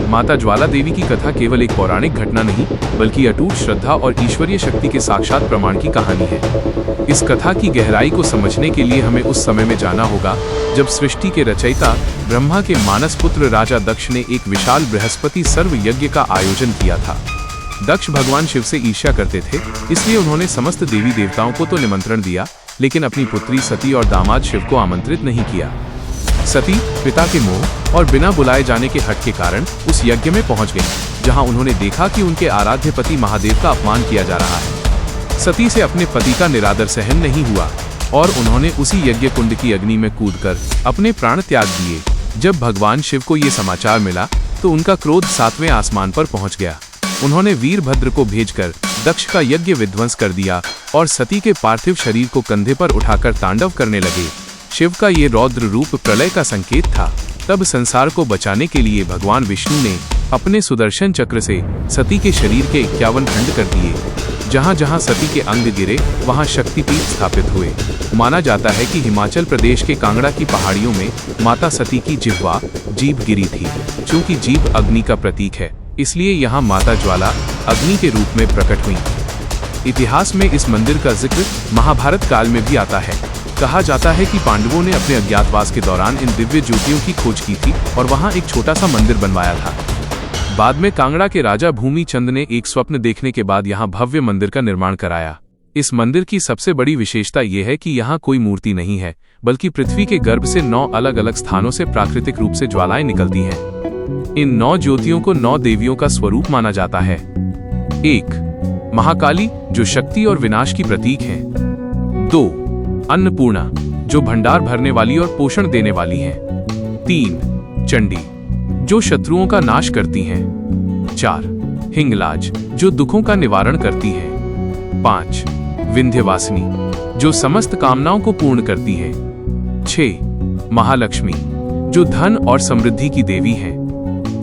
माता ज्वाला देवी की कथा केवल एक पौराणिक घटना नहीं, बल्कि अटूट श्रद्धा और ईश्वरीय शक्ति के साक्षात प्रमाण की कहानी है। इस कथा की गहराई को समझने के लिए हमें उस समय में जाना होगा जब सृष्टि के रचयिता ब्रह्मा के मानस पुत्र राजा दक्ष ने एक विशाल बृहस्पति सर्व यज्ञ का आयोजन किया था। दक्ष भगवान शिव से ईर्ष्या करते थे, इसलिए उन्होंने समस्त देवी देवताओं को तो निमंत्रण दिया, लेकिन अपनी पुत्री सती और दामाद शिव को आमंत्रित नहीं किया। सती पिता के मोह और बिना बुलाए जाने के हट के कारण उस यज्ञ में पहुंच गई, जहां उन्होंने देखा कि उनके आराध्य पति महादेव का अपमान किया जा रहा है। सती से अपने पति का निरादर सहन नहीं हुआ और उन्होंने उसी यज्ञ कुंड की अग्नि में कूदकर अपने प्राण त्याग दिए। जब भगवान शिव को ये समाचार मिला तो उनका क्रोध 7वें आसमान पर पहुंच गया। उन्होंने वीरभद्र को भेजकर दक्ष का यज्ञ विध्वंस कर दिया और सती के पार्थिव शरीर को कंधे पर उठाकर तांडव करने लगे। शिव का ये रौद्र रूप प्रलय का संकेत था। तब संसार को बचाने के लिए भगवान विष्णु ने अपने सुदर्शन चक्र से सती के शरीर के 51 खंड कर दिए। जहां जहां सती के अंग गिरे वहां शक्तिपीठ स्थापित हुए। माना जाता है कि हिमाचल प्रदेश के कांगड़ा की पहाड़ियों में माता सती की जीभ गिरी थी। चूंकि जीभ अग्नि का प्रतीक है, इसलिए यहाँ माता ज्वाला अग्नि के रूप में प्रकट हुई। इतिहास में इस मंदिर का जिक्र महाभारत काल में भी आता है। कहा जाता है कि पांडवों ने अपने अज्ञातवास के दौरान इन दिव्य ज्योतियों की खोज की थी और वहां एक छोटा सा मंदिर बनवाया था। बाद में कांगड़ा के राजा भूमि चंद ने एक स्वप्न देखने के बाद यहाँ भव्य मंदिर का निर्माण कराया। इस मंदिर की सबसे बड़ी विशेषता यह है कि यहाँ कोई मूर्ति नहीं है, बल्कि पृथ्वी के गर्भ से 9 अलग अलग स्थानों से प्राकृतिक रूप से ज्वालाएं निकलती हैं। इन 9 ज्योतियों को 9 देवियों का स्वरूप माना जाता है। 1. महाकाली, जो शक्ति और विनाश की प्रतीक है। 2. अन्नपूर्णा, जो भंडार भरने वाली और पोषण देने वाली है। 3. चंडी, जो शत्रुओं का नाश करती हैं। 4. हिंगलाज, जो दुखों का निवारण करती है। 5. विंध्यवासिनी, जो समस्त कामनाओं को पूर्ण करती है। 6. महालक्ष्मी, जो धन और समृद्धि की देवी है।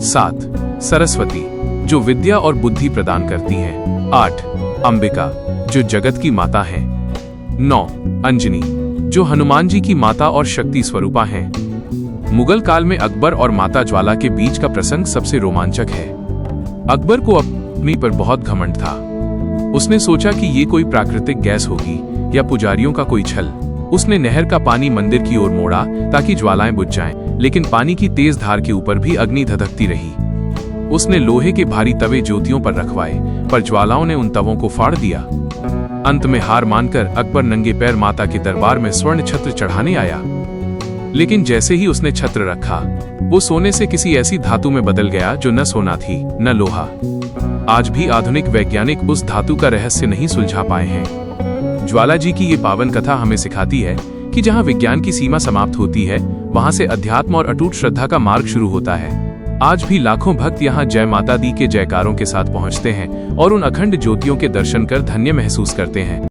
7. सरस्वती, जो विद्या और बुद्धि प्रदान करती है। 8. अंबिका, जो जगत की माता है। 9. अंजनी, जो हनुमान जी की माता और शक्ति स्वरूपा हैं। मुगल काल में अकबर और माता ज्वाला के बीच का प्रसंग सबसे रोमांचक है। अकबर को अपनी पर बहुत घमंड था। उसने सोचा कि ये कोई प्राकृतिक गैस होगी या पुजारियों का कोई छल। उसने नहर का पानी मंदिर की ओर मोड़ा ताकि ज्वालाएं बुझ जाएं, लेकिन पानी की तेज धार के ऊपर भी अग्नि धधकती रही। उसने लोहे के भारी तवे ज्योतियों पर रखवाए, पर ज्वालाओं ने उन तवों को फाड़ दिया। अंत में हार मानकर अकबर नंगे पैर माता के दरबार में स्वर्ण छत्र चढ़ाने आया। लेकिन जैसे ही उसने छत्र रखा, वो सोने से किसी ऐसी धातु में बदल गया जो न सोना थी न लोहा। आज भी आधुनिक वैज्ञानिक उस धातु का रहस्य नहीं सुलझा पाए हैं। ज्वाला जी की ये पावन कथा हमें सिखाती है कि जहाँ विज्ञान की सीमा समाप्त होती है, वहाँ से अध्यात्म और अटूट श्रद्धा का मार्ग शुरू होता है। आज भी लाखों भक्त यहाँ जय माता दी के जयकारों के साथ पहुँचते हैं और उन अखंड ज्योतियों के दर्शन कर धन्य महसूस करते हैं।